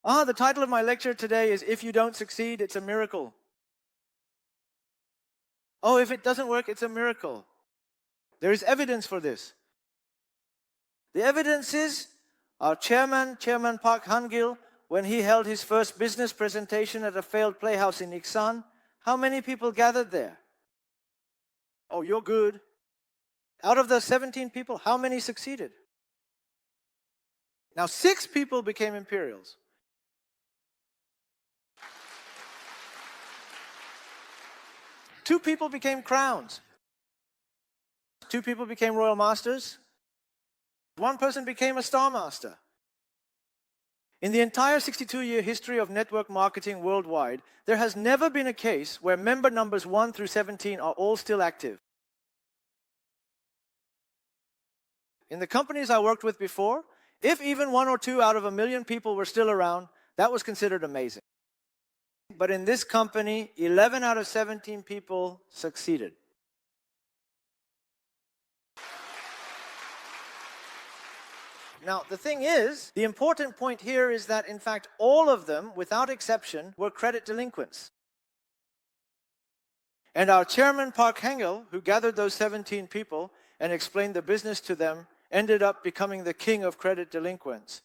The title of my lecture today is If You Don't Succeed, It's a Miracle. Oh, if it doesn't work, it's a miracle. There is evidence for this. The evidence is our Chairman Park Han-gil, when he held his first business presentation at a failed playhouse in Iksan, how many people gathered there? Oh, you're good. Out of the 17 people, how many succeeded? Now 6 people became Imperials. 2 people became crowns. 2 people became royal masters. 1 person became a star master. In the entire 62-year history of network marketing worldwide, there has never been a case where member numbers 1 through 17 are all still active. In the companies I worked with before, if even 1 or 2 out of 1 million people were still around, that was considered amazing. But in this company, 11 out of 17 people succeeded. Now, the thing is, the important point here is that, in fact, all of them, without exception, were credit delinquents. And our chairman, Park Han-gil, who gathered those 17 people and explained the business to them, ended up becoming the king of credit delinquents.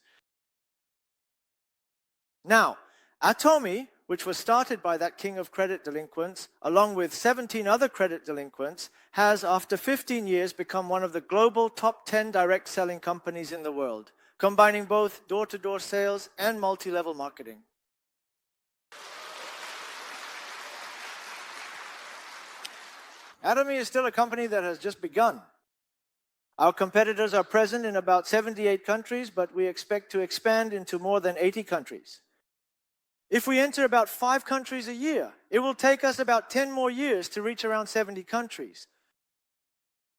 Now, Atomy, which was started by that king of credit delinquents, along with 17 other credit delinquents, has, after 15 years, become one of the global top 10 direct selling companies in the world, combining both door-to-door sales and multi-level marketing. Atomy is still a company that has just begun. Our competitors are present in about 78 countries, but we expect to expand into more than 80 countries. If we enter about 5 countries a year, it will take us about 10 more years to reach around 70 countries.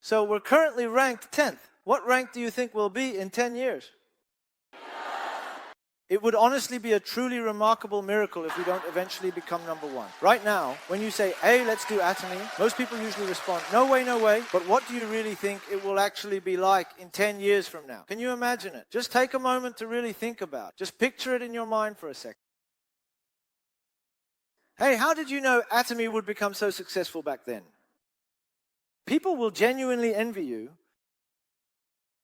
So we're currently ranked 10th. What rank do you think we'll be in 10 years? It would honestly be a truly remarkable miracle if we don't eventually become number 1. Right now, when you say, hey, let's do Atomy, most people usually respond, no way, no way. But what do you really think it will actually be like in 10 years from now? Can you imagine it? Just take a moment to really think about it. Just picture it in your mind for a second. Hey, how did you know Atomy would become so successful back then? People will genuinely envy you.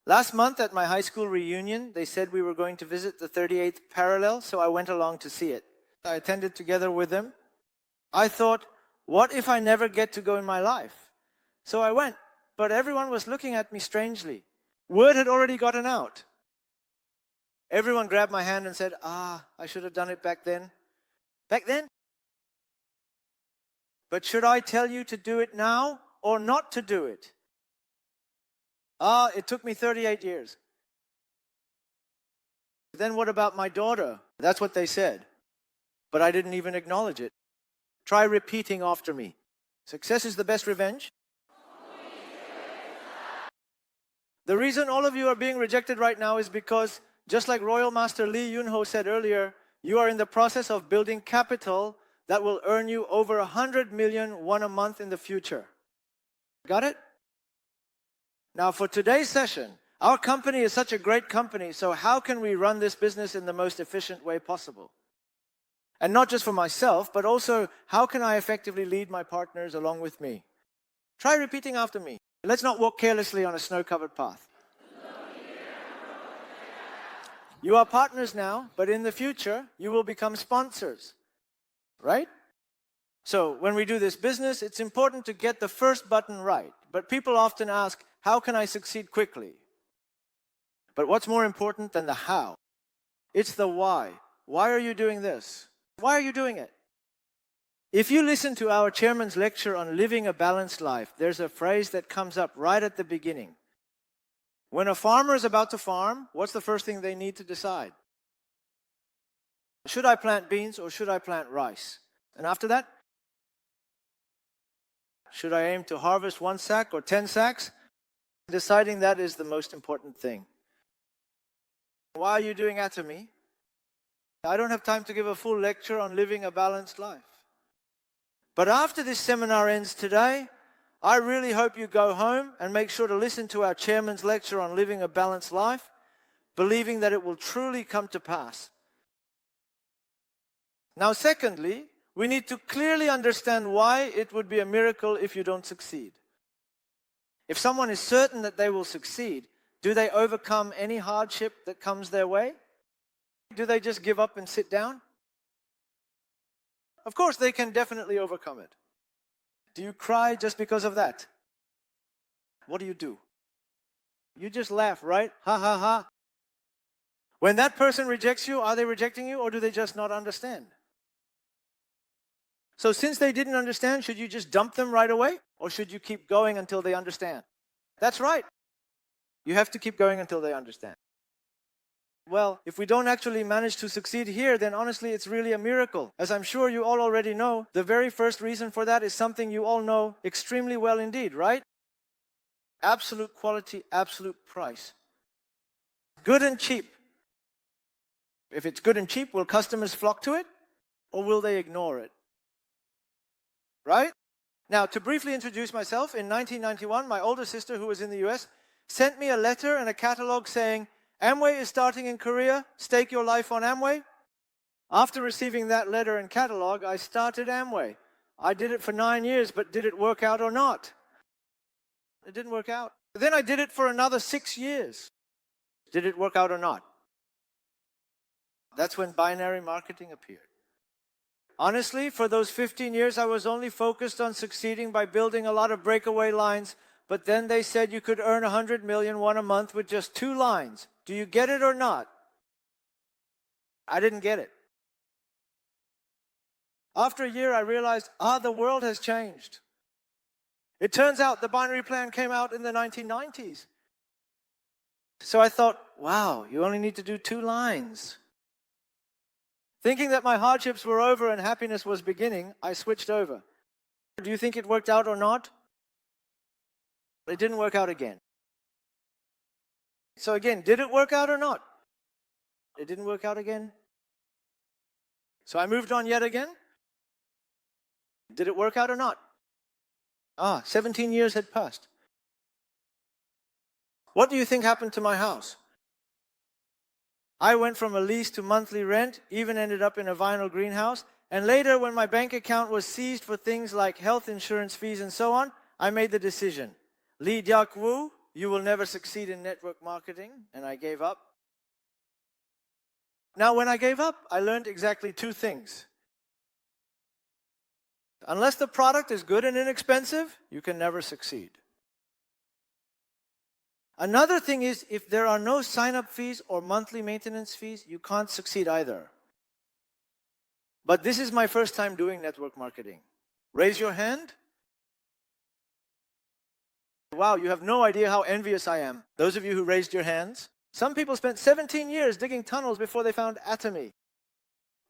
Last month at my high school reunion, they said we were going to visit the 38th parallel, so I went along to see it. I attended together with them. I thought, what if I never get to go in my life? So I went, but everyone was looking at me strangely. Word had already gotten out. Everyone grabbed my hand and said, I should have done it back then. Back then? But should I tell you to do it now or not to do it? It took me 38 years. Then what about my daughter? That's what they said. But I didn't even acknowledge it. Try repeating after me. Success is the best revenge. The reason all of you are being rejected right now is because, just like Royal Master Lee Yun-ho said earlier, you are in the process of building capital that will earn you over 100 million won a month in the future. Got it? Now for today's session, our company is such a great company, so how can we run this business in the most efficient way possible? And not just for myself, but also how can I effectively lead my partners along with me? Try repeating after me. Let's not walk carelessly on a snow-covered path. You are partners now, but in the future, you will become sponsors. Right? So when we do this business, it's important to get the first button right. But people often ask, how can I succeed quickly? But what's more important than the how? It's the why. Why are you doing this? Why are you doing it? If you listen to our chairman's lecture on living a balanced life, there's a phrase that comes up right at the beginning. When a farmer is about to farm, what's the first thing they need to decide? Should I plant beans or should I plant rice? And after that, should I aim to harvest 1 sack or 10 sacks? Deciding that is the most important thing. Why are you doing Atomy? I don't have time to give a full lecture on living a balanced life. But after this seminar ends today, I really hope you go home and make sure to listen to our chairman's lecture on living a balanced life, believing that it will truly come to pass. Now, secondly, we need to clearly understand why it would be a miracle if you don't succeed. If someone is certain that they will succeed, do they overcome any hardship that comes their way? Do they just give up and sit down? Of course, they can definitely overcome it. Do you cry just because of that? What do? You just laugh, right? Ha ha ha. When that person rejects you, are they rejecting you or do they just not understand? So since they didn't understand, should you just dump them right away? Or should you keep going until they understand? That's right. You have to keep going until they understand. Well, if we don't actually manage to succeed here, then honestly, it's really a miracle. As I'm sure you all already know, the very first reason for that is something you all know extremely well indeed, right? Absolute quality, absolute price. Good and cheap. If it's good and cheap, will customers flock to it? Or will they ignore it? Right? Now, to briefly introduce myself, in 1991, my older sister, who was in the US, sent me a letter and a catalog saying, Amway is starting in Korea, stake your life on Amway. After receiving that letter and catalog, I started Amway. I did it for 9 years, but did it work out or not? It didn't work out. Then I did it for another 6 years. Did it work out or not? That's when binary marketing appeared. Honestly, for those 15 years, I was only focused on succeeding by building a lot of breakaway lines, but then they said you could earn 100 million won a month with just 2 lines. Do you get it or not? I didn't get it. After a year, I realized, the world has changed. It turns out the binary plan came out in the 1990s. So I thought, wow, you only need to do 2 lines. Thinking that my hardships were over and happiness was beginning, I switched over. Do you think it worked out or not? It didn't work out again. So again, did it work out or not? It didn't work out again. So I moved on yet again. Did it work out or not? 17 years had passed. What do you think happened to my house? I went from a lease to monthly rent, even ended up in a vinyl greenhouse, and later when my bank account was seized for things like health insurance fees and so on, I made the decision. Lee Deog Woo, you will never succeed in network marketing, and I gave up. Now when I gave up, I learned exactly 2 things. Unless the product is good and inexpensive, you can never succeed. Another thing is, if there are no sign-up fees or monthly maintenance fees, you can't succeed either. But this is my first time doing network marketing. Raise your hand. Wow, you have no idea how envious I am. Those of you who raised your hands. Some people spent 17 years digging tunnels before they found Atomy.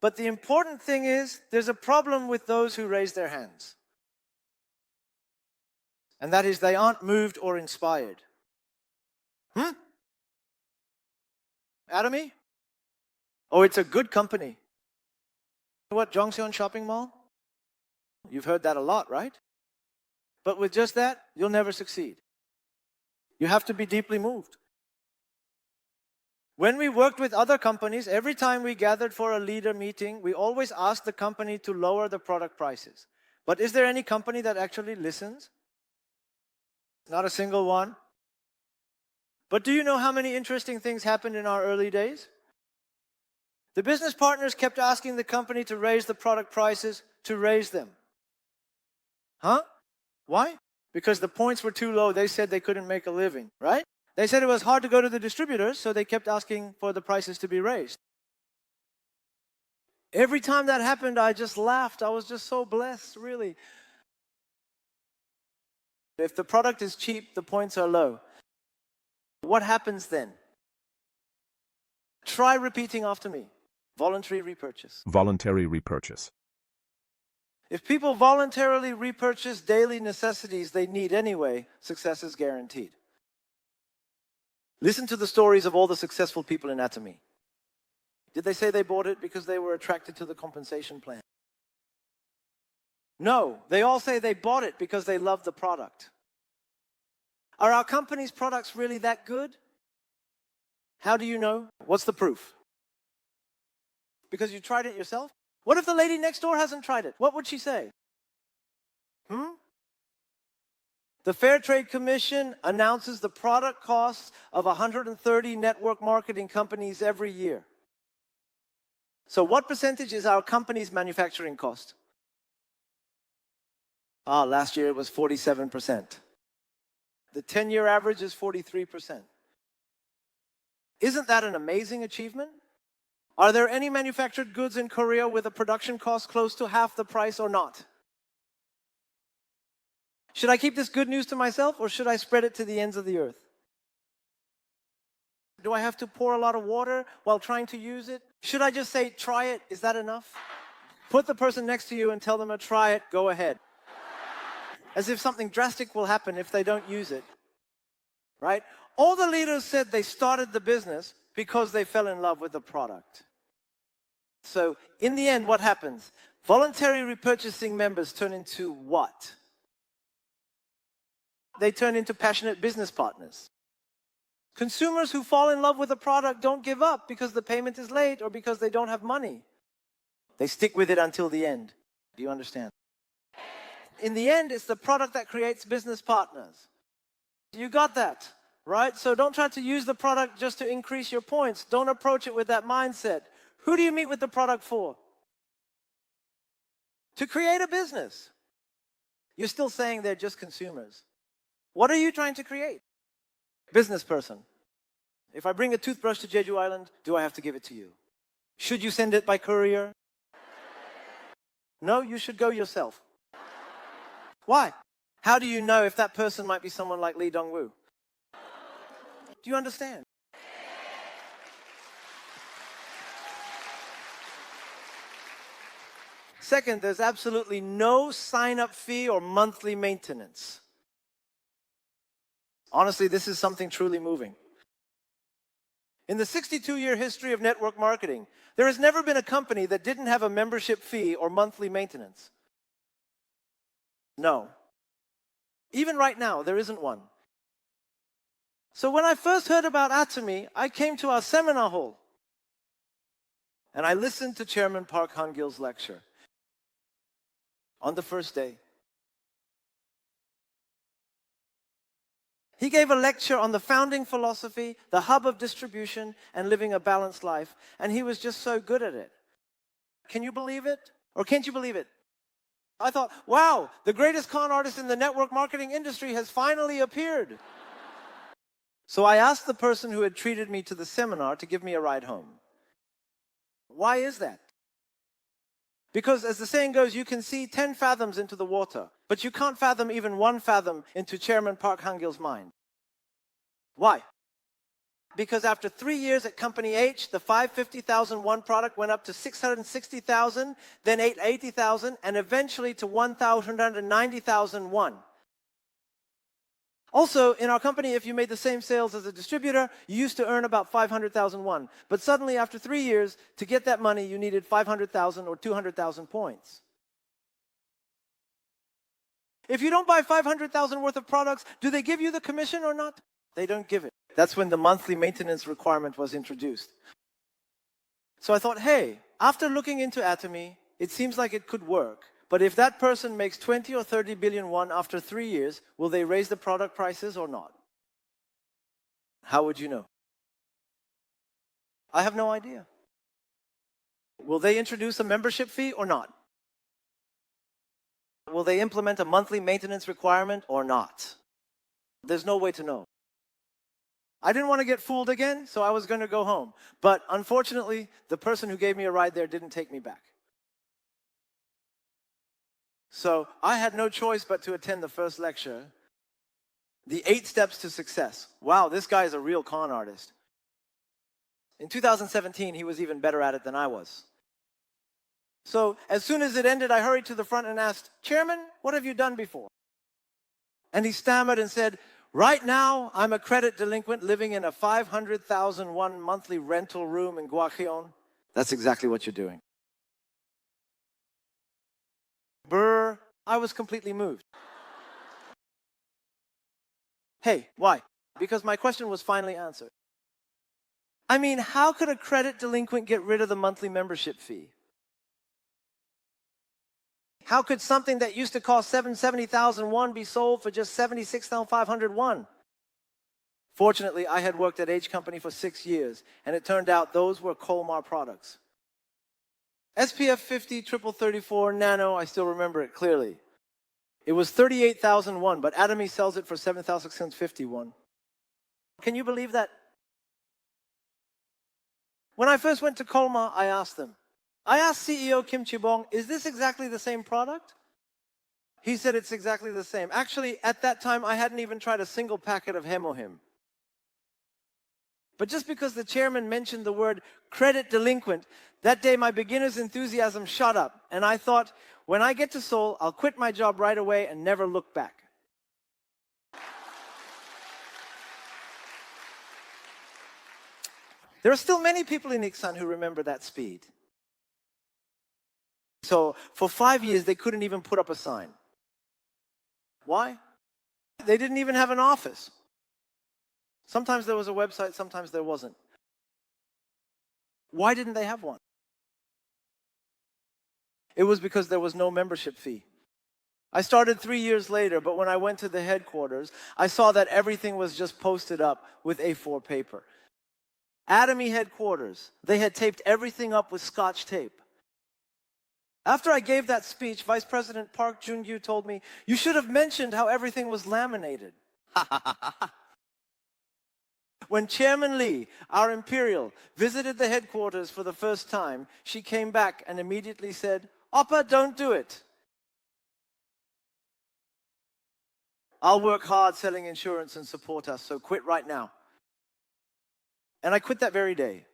But the important thing is, there's a problem with those who raise their hands. And that is, they aren't moved or inspired. Atomy? Oh, it's a good company. What, Jongseon Shopping Mall? You've heard that a lot, right? But with just that, you'll never succeed. You have to be deeply moved. When we worked with other companies, every time we gathered for a leader meeting, we always asked the company to lower the product prices. But is there any company that actually listens? Not a single one. But do you know how many interesting things happened in our early days? The business partners kept asking the company to raise the product prices, to raise them. Why? Because the points were too low. They said they couldn't make a living, right? They said it was hard to go to the distributors, so they kept asking for the prices to be raised. Every time that happened, I just laughed. I was just so blessed, really. If the product is cheap, the points are low. What happens then? Try repeating after me. Voluntary repurchase. Voluntary repurchase. If people voluntarily repurchase daily necessities they need anyway, success is guaranteed. Listen to the stories of all the successful people in Atomy. Did they say they bought it because they were attracted to the compensation plan? No, they all say they bought it because they love the product. Are our company's products really that good? How do you know? What's the proof? Because you tried it yourself? What if the lady next door hasn't tried it? What would she say? The Fair Trade Commission announces the product costs of 130 network marketing companies every year. So what percentage is our company's manufacturing cost? Last year it was 47%. The 10-year average is 43%. Isn't that an amazing achievement? Are there any manufactured goods in Korea with a production cost close to half the price or not? Should I keep this good news to myself or should I spread it to the ends of the earth? Do I have to pour a lot of water while trying to use it? Should I just say, try it? Is that enough? Put the person next to you and tell them to try it, go ahead. As if something drastic will happen if they don't use it. Right? All the leaders said they started the business because they fell in love with the product. So in the end, what happens? Voluntary repurchasing members turn into what? They turn into passionate business partners. Consumers who fall in love with a product don't give up because the payment is late or because they don't have money. They stick with it until the end. Do you understand? In the end, it's the product that creates business partners. You got that, right? So don't try to use the product just to increase your points. Don't approach it with that mindset. Who do you meet with the product for? To create a business. You're still saying they're just consumers. What are you trying to create? Business person. If I bring a toothbrush to Jeju Island, do I have to give it to you? Should you send it by courier? No, you should go yourself. Why? How do you know if that person might be someone like Lee Dong-woo? Do you understand? Second, there's absolutely no sign-up fee or monthly maintenance. Honestly, this is something truly moving. In the 62-year history of network marketing, there has never been a company that didn't have a membership fee or monthly maintenance. No. Even right now, there isn't one. So when I first heard about Atomy, I came to our seminar hall. And I listened to Chairman Park Han-gil's lecture on the first day. He gave a lecture on the founding philosophy, the hub of distribution, and living a balanced life. And he was just so good at it. Can you believe it? Or can't you believe it? I thought, wow, the greatest con artist in the network marketing industry has finally appeared. So I asked the person who had treated me to the seminar to give me a ride home. Why is that? Because as the saying goes, you can see 10 fathoms into the water, but you can't fathom even 1 fathom into Chairman Park Han-gil's mind. Why? Because after 3 years at Company H, the 550,000 won product went up to 660,000, then 880,000, and eventually to 1,190,000 won. Also, in our company, if you made the same sales as a distributor, you used to earn about 500,000 won. But suddenly, after 3 years, to get that money, you needed 500,000 or 200,000 points. If you don't buy 500,000 worth of products, do they give you the commission or not? They don't give it. That's when the monthly maintenance requirement was introduced. So I thought, hey, after looking into Atomy, it seems like it could work. But if that person makes 20 or 30 billion won after 3 years, will they raise the product prices or not? How would you know? I have no idea. Will they introduce a membership fee or not? Will they implement a monthly maintenance requirement or not? There's no way to know. I didn't want to get fooled again, so I was going to go home. But unfortunately, the person who gave me a ride there didn't take me back. So I had no choice but to attend the first lecture, The 8 Steps to Success. Wow, this guy is a real con artist. In 2017, he was even better at it than I was. So as soon as it ended, I hurried to the front and asked, Chairman, what have you done before? And he stammered and said, right now, I'm a credit delinquent living in a 500,000 won monthly rental room in Gwacheon. That's exactly what you're doing. Brr, I was completely moved. Hey, why? Because my question was finally answered. I mean, how could a credit delinquent get rid of the monthly membership fee? How could something that used to cost 70,000 won be sold for just 76,500 won? Fortunately, I had worked at H Company for 6 years, and it turned out those were Colmar products. SPF 50 triple 34 nano, I still remember it clearly. It was 38,000 won, but Atomy sells it for 7,650 won. Can you believe that? When I first went to Colmar, I asked them. I asked CEO Kim Chi-bong, is this exactly the same product? He said it's exactly the same. Actually, at that time, I hadn't even tried a single packet of Hemohim. But just because the chairman mentioned the word credit delinquent, that day my beginner's enthusiasm shot up, and I thought, when I get to Seoul, I'll quit my job right away and never look back. There are still many people in Iksan who remember that speed. So for 5 years, they couldn't even put up a sign. Why? They didn't even have an office. Sometimes there was a website, sometimes there wasn't. Why didn't they have one? It was because there was no membership fee. I started 3 years later, but when I went to the headquarters, I saw that everything was just posted up with A4 paper. Atomy headquarters, they had taped everything up with Scotch tape. After I gave that speech, Vice President Park Jun-gyu told me, you should have mentioned how everything was laminated. When Chairman Lee, our Imperial, visited the headquarters for the first time, she came back and immediately said, Oppa, don't do it. I'll work hard selling insurance and support us, so quit right now. And I quit that very day.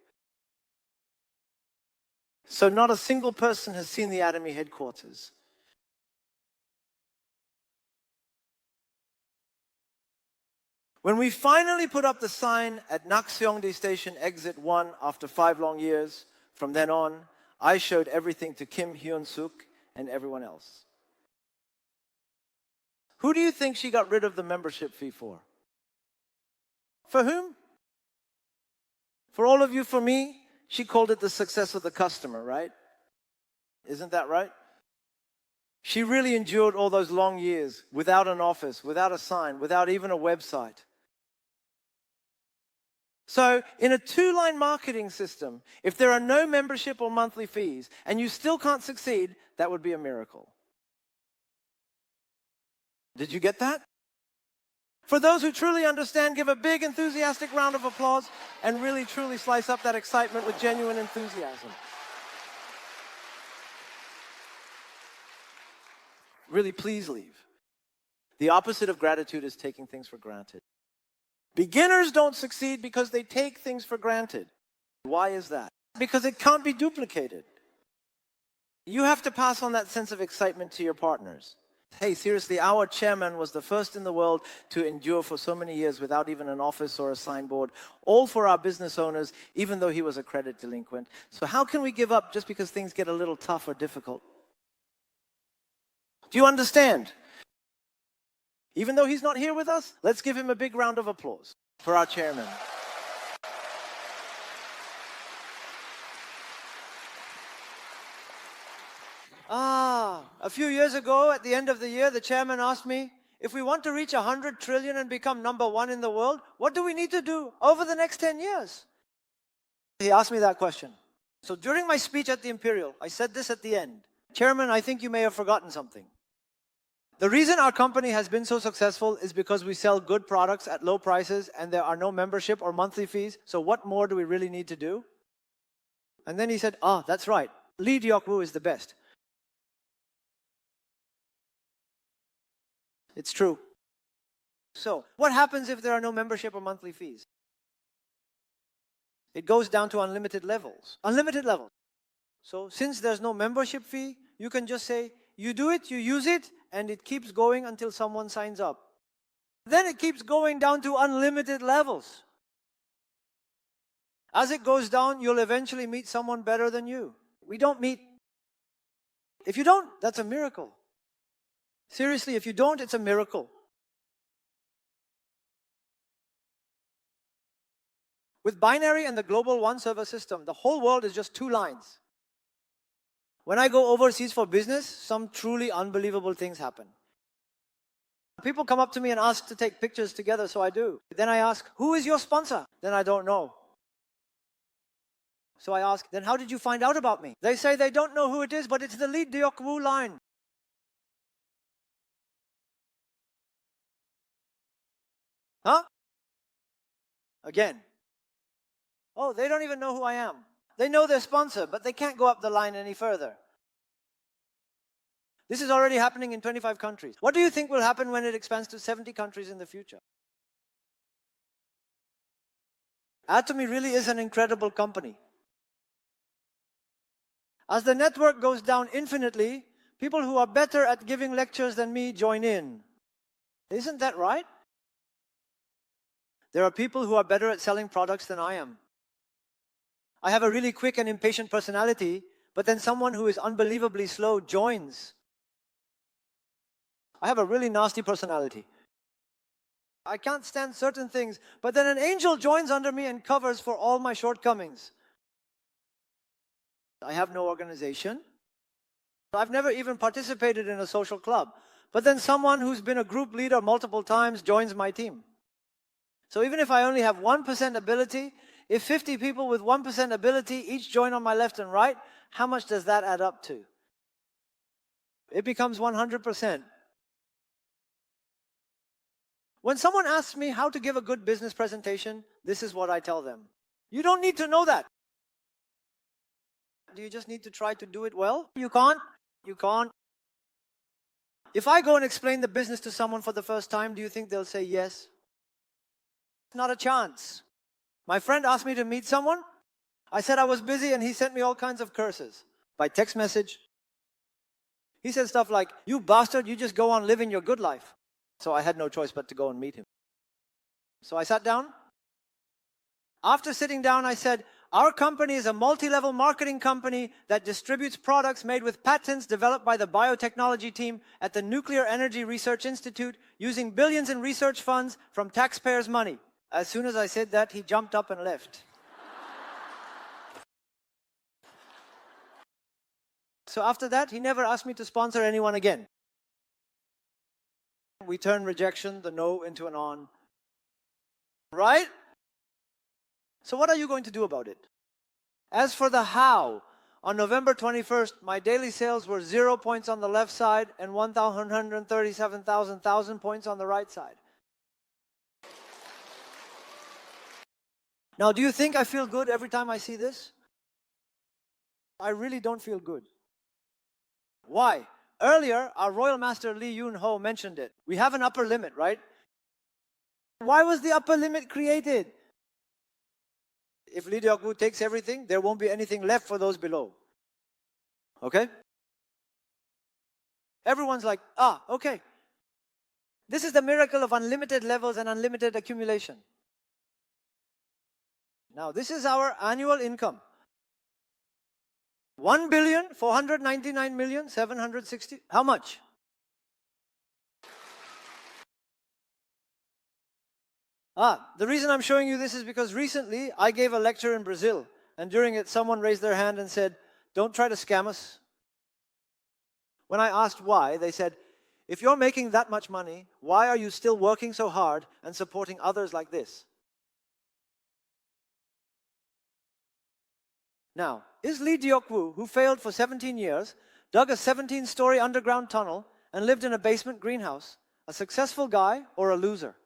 So not a single person has seen the Atomy headquarters. When we finally put up the sign at Nakseongdi Station Exit 1 after 5 long years, from then on, I showed everything to Kim Hyun-suk and everyone else. Who do you think she got rid of the membership fee for? For whom? For all of you, for me, she called it the success of the customer, right? Isn't that right? She really endured all those long years without an office, without a sign, without even a website. So in a 2-line marketing system, if there are no membership or monthly fees and you still can't succeed, that would be a miracle. Did you get that? For those who truly understand, give a big enthusiastic round of applause and really truly slice up that excitement with genuine enthusiasm. Really, please leave. The opposite of gratitude is taking things for granted. Beginners don't succeed because they take things for granted. Why is that? Because it can't be duplicated. You have to pass on that sense of excitement to your partners. Hey, seriously, our chairman was the first in the world to endure for so many years without even an office or a signboard, all for our business owners, even though he was a credit delinquent. So how can we give up just because things get a little tough or difficult? Do you understand? Even though he's not here with us, let's give him a big round of applause for our chairman. A few years ago, at the end of the year, the chairman asked me, if we want to reach 100 trillion and become #1 in the world, what do we need to do over the next 10 years? He asked me that question. So during my speech at the Imperial, I said this at the end. Chairman, I think you may have forgotten something. The reason our company has been so successful is because we sell good products at low prices and there are no membership or monthly fees. So what more do we really need to do? And then he said, that's right. Lee Deog is the best. It's true. So what happens if there are no membership or monthly fees? It goes down to unlimited levels. Unlimited levels. So since there's no membership fee, you can just say, you do it, you use it, and it keeps going until someone signs up. Then it keeps going down to unlimited levels. As it goes down, you'll eventually meet someone better than you. We don't meet. If you don't, that's a miracle. Seriously, if you don't, it's a miracle. With binary and the global one server system, the whole world is just 2 lines. When I go overseas for business, some truly unbelievable things happen. People come up to me and ask to take pictures together, so I do. Then I ask, who is your sponsor? Then I don't know. So I ask, then how did you find out about me? They say they don't know who it is, but it's the lead Deog line. Huh? Again. Oh, they don't even know who I am. They know their sponsor, but they can't go up the line any further. This is already happening in 25 countries. What do you think will happen when it expands to 70 countries in the future? Atomy really is an incredible company. As the network goes down infinitely, people who are better at giving lectures than me join in. Isn't that right? There are people who are better at selling products than I am. I have a really quick and impatient personality, but then someone who is unbelievably slow joins. I have a really nasty personality. I can't stand certain things, but then an angel joins under me and covers for all my shortcomings. I have no organization. I've never even participated in a social club. But then someone who's been a group leader multiple times joins my team. So even if I only have 1% ability, if 50 people with 1% ability each join on my left and right, how much does that add up to? It becomes 100%. When someone asks me how to give a good business presentation, this is what I tell them. You don't need to know that. Do you just need to try to do it well? You can't. You can't. If I go and explain the business to someone for the first time, do you think they'll say yes? Not a chance. My friend asked me to meet someone. I said I was busy and he sent me all kinds of curses by text message. He said stuff like, you bastard, you just go on living your good life. So I had no choice but to go and meet him. So I sat down. After sitting down, I said, our company is a multi-level marketing company that distributes products made with patents developed by the biotechnology team at the Nuclear Energy Research Institute using billions in research funds from taxpayers' money. As soon as I said that, he jumped up and left. So after that, he never asked me to sponsor anyone again. We turn rejection, the no, into an on. Right? So what are you going to do about it? As for the how, on November 21st, my daily sales were 0 points on the left side and 137,000 points on the right side. Now, do you think I feel good every time I see this? I really don't feel good. Why? Earlier, our Royal Master Lee Yun-ho mentioned it. We have an upper limit, right? Why was the upper limit created? If Lee Deog takes everything, there won't be anything left for those below. Okay? Everyone's like, okay. This is the miracle of unlimited levels and unlimited accumulation. Now, this is our annual income. 1,499,760,000. How much? The reason I'm showing you this is because recently I gave a lecture in Brazil, and during it someone raised their hand and said, don't try to scam us. When I asked why, they said, if you're making that much money, why are you still working so hard and supporting others like this? Now, is Lee Deog-woo, who failed for 17 years, dug a 17-story underground tunnel, and lived in a basement greenhouse, a successful guy or a loser?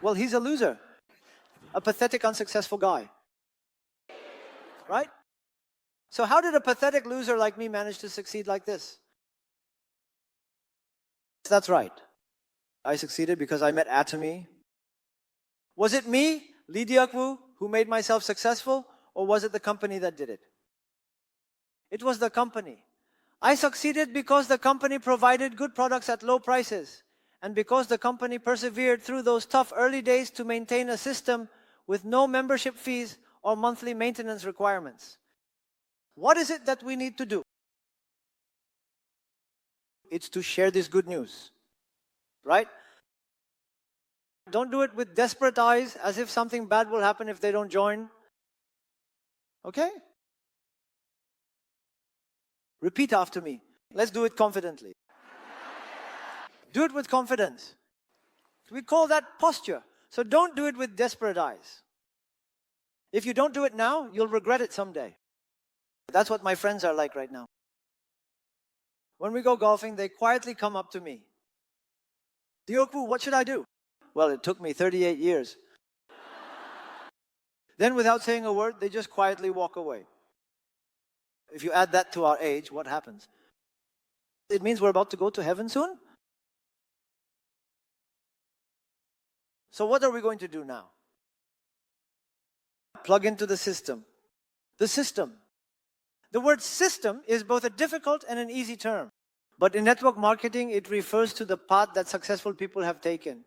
Well, he's a loser. A pathetic, unsuccessful guy. Right? So how did a pathetic loser like me manage to succeed like this? That's right. I succeeded because I met Atomy. Was it me, Lee Deog-woo, who made myself successful, or was it the company that did it? It was the company. I succeeded because the company provided good products at low prices, and because the company persevered through those tough early days to maintain a system with no membership fees or monthly maintenance requirements. What is it that we need to do? It's to share this good news, right? Don't do it with desperate eyes as if something bad will happen if they don't join. Okay? Repeat after me. Let's do it confidently. Do it with confidence. We call that posture. So don't do it with desperate eyes. If you don't do it now, you'll regret it someday. That's what my friends are like right now. When we go golfing, they quietly come up to me. Deog, what should I do? Well, it took me 38 years. Then without saying a word, they just quietly walk away. If you add that to our age, what happens? It means we're about to go to heaven soon? So what are we going to do now? Plug into the system. The system. The word system is both a difficult and an easy term. But in network marketing, it refers to the path that successful people have taken.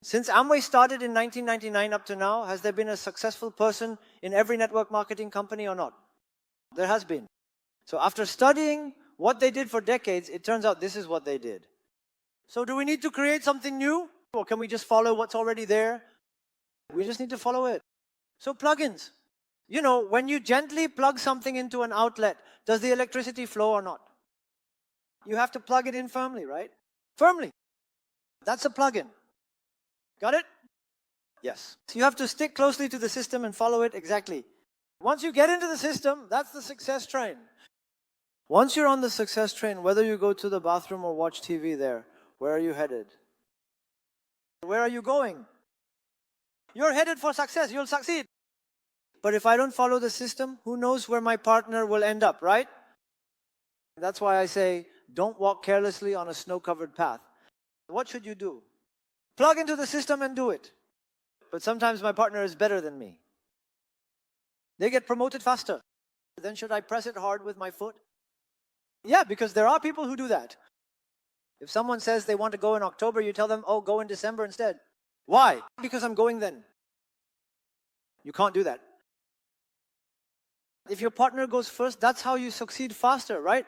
Since Amway started in 1999 up to now, has there been a successful person in every network marketing company or not? There has been. So after studying what they did for decades, it turns out this is what they did. So do we need to create something new? Or can we just follow what's already there? We just need to follow it. So plugins. You know, when you gently plug something into an outlet, does the electricity flow or not? You have to plug it in firmly, right? Firmly. That's a plugin. Got it? Yes. So you have to stick closely to the system and follow it exactly. Once you get into the system, that's the success train. Once you're on the success train, whether you go to the bathroom or watch TV there, where are you headed? Where are you going? You're headed for success. You'll succeed. But if I don't follow the system, who knows where my partner will end up, right? That's why I say, don't walk carelessly on a snow-covered path. What should you do? Plug into the system and do it. But sometimes my partner is better than me. They get promoted faster. Then should I press it hard with my foot? Yeah, because there are people who do that. If someone says they want to go in October, you tell them, oh, go in December instead. Why? Because I'm going then. You can't do that. If your partner goes first, that's how you succeed faster, right?